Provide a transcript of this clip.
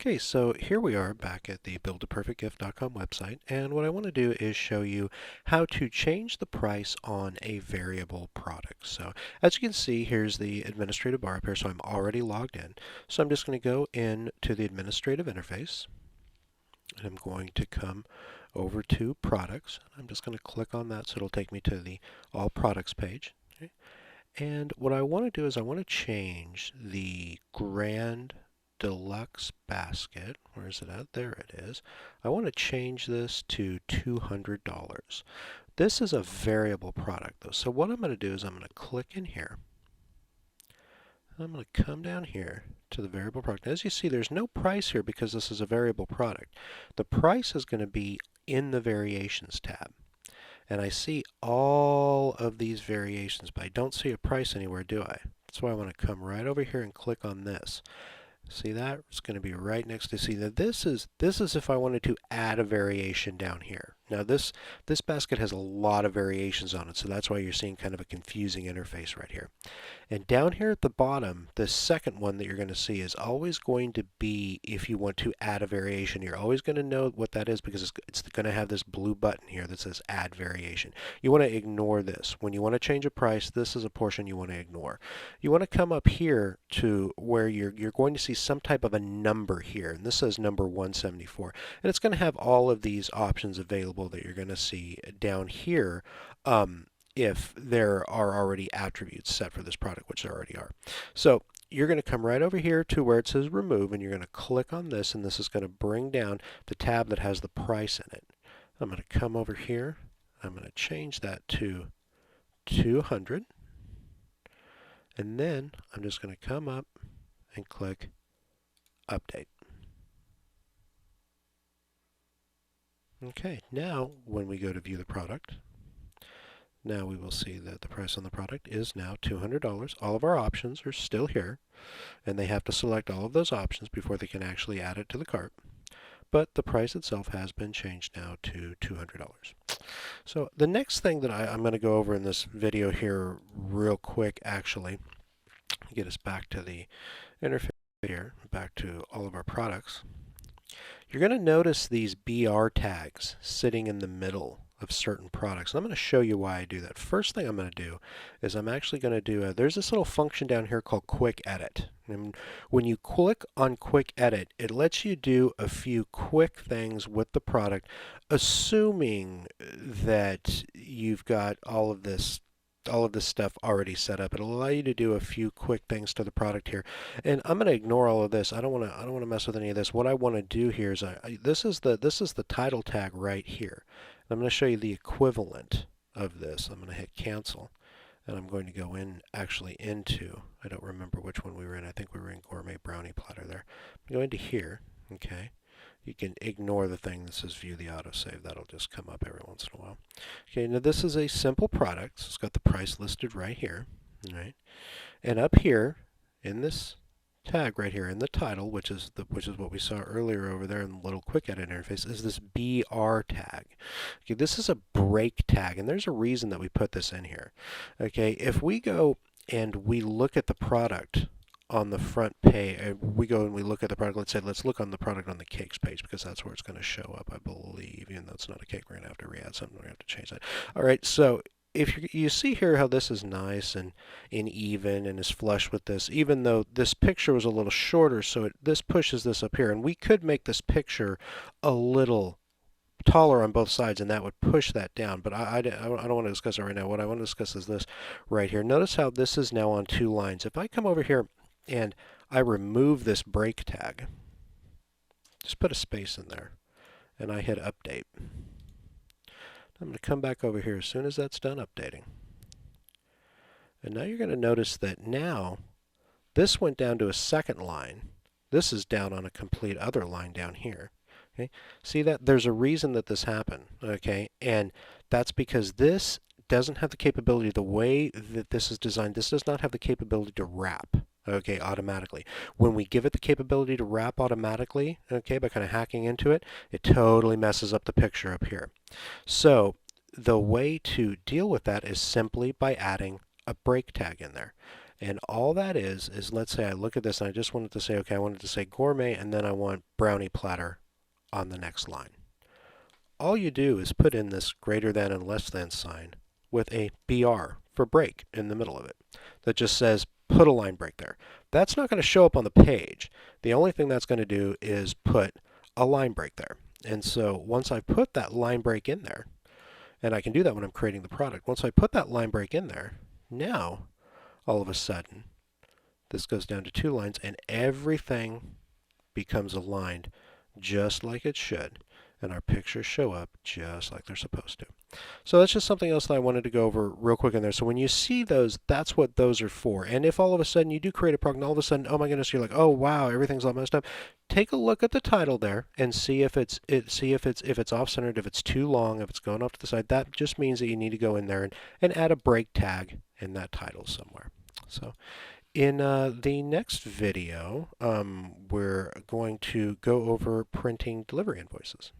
Okay, so here we are back at the buildaperfectgift.com website, and what I want to do is show you how to change the price on a variable product. So as you can see, here's the administrative bar up here, so I'm already logged in. So I'm just going to go in to the administrative interface, and I'm going to come over to products. I'm just going to click on that so it'll take me to the all products page. Okay? And what I want to do is I want to change the Grand Deluxe basket. Where is it at? There it is. I want to change this to $200. This is a variable product though. So what I'm going to do is I'm going to click in here. I'm going to come down here to the variable product. As you see, there's no price here because this is a variable product. The price is going to be in the variations tab. And I see all of these variations, but I don't see a price anywhere, do I? That's why I want to come right over here and click on this. See that? It's going to be right next to see that this is if I wanted to add a variation down here. Now this basket has a lot of variations on it, so that's why you're seeing kind of a confusing interface right here. And down here at the bottom, the second one that you're going to see is always going to be if you want to add a variation. You're always going to know what that is because it's going to have this blue button here that says add variation. You want to ignore this. When you want to change a price, this is a portion you want to ignore. You want to come up here to where you're going to see some type of a number here, and this says number 174. And it's going to have all of these options available that you're going to see down here. If there are already attributes set for this product, which there already are. So you're going to come right over here to where it says remove, and you're going to click on this, and this is going to bring down the tab that has the price in it. I'm going to come over here. I'm going to change that to 200. And then I'm just going to come up and click update. Okay, now when we go to view the product, now we will see that the price on the product is now $200. All of our options are still here, and they have to select all of those options before they can actually add it to the cart. But the price itself has been changed now to $200. So the next thing that I'm going to go over in this video here real quick, actually, get us back to the interface here, back to all of our products. You're going to notice these BR tags sitting in the middle of certain products. And I'm going to show you why I do that. First thing I'm going to do is I'm actually going to do there's this little function down here called Quick Edit. And when you click on Quick Edit, it lets you do a few quick things with the product, assuming that you've got all of this stuff already set up. It'll allow you to do a few quick things to the product here. And I'm going to ignore all of this. I don't want to mess with any of this. What I want to do here is this is the title tag right here. I'm going to show you the equivalent of this. I'm going to hit cancel, and I'm going to go in actually into, I don't remember which one we were in. I think we were in Gourmet Brownie Platter there. I'm going to here, okay. You can ignore the thing that says view the autosave. That'll just come up every once in a while. Okay, now this is a simple product. So it's got the price listed right here, right? And up here in this tag right here in the title, which is what we saw earlier over there in the little quick edit interface, is this BR tag. Okay, this is a break tag, and there's a reason that we put this in here. Okay, if we go and we look at the product on the front page, we go and we look at the product. Let's look on the product on the cakes page because that's where it's going to show up, I believe. Even though it's not a cake, we're going to have to re-add something. We're going to have to change that. All right, so if you see here how this is nice and even and is flush with this, even though this picture was a little shorter, so this pushes this up here. And we could make this picture a little taller on both sides, and that would push that down. But I don't want to discuss it right now. What I want to discuss is this right here. Notice how this is now on two lines. If I come over here and I remove this break tag, just put a space in there, and I hit update. I'm going to come back over here as soon as that's done updating. And now you're going to notice that now this went down to a second line. This is down on a complete other line down here. Okay? See that? There's a reason that this happened. Okay? And that's because this doesn't have the capability, the way that this is designed, this does not have the capability to wrap. Okay, automatically. When we give it the capability to wrap automatically, okay, by kind of hacking into it, it totally messes up the picture up here. So the way to deal with that is simply by adding a break tag in there. And all that is let's say I look at this and I just wanted to say, okay, I wanted to say gourmet and then I want brownie platter on the next line. All you do is put in this greater than and less than sign with a BR for break in the middle of it that just says put a line break there. That's not going to show up on the page. The only thing that's going to do is put a line break there. And so once I put that line break in there, and I can do that when I'm creating the product, once I put that line break in there, now all of a sudden this goes down to 2 lines and everything becomes aligned just like it should, and our pictures show up just like they're supposed to. So that's just something else that I wanted to go over real quick in there. So when you see those, that's what those are for. And if all of a sudden you do create a product and all of a sudden, oh my goodness, you're like, oh wow, everything's all messed up, take a look at the title there and see if it's off-centered, if it's too long, if it's going off to the side. That just means that you need to go in there and add a break tag in that title somewhere. So in the next video, we're going to go over printing delivery invoices.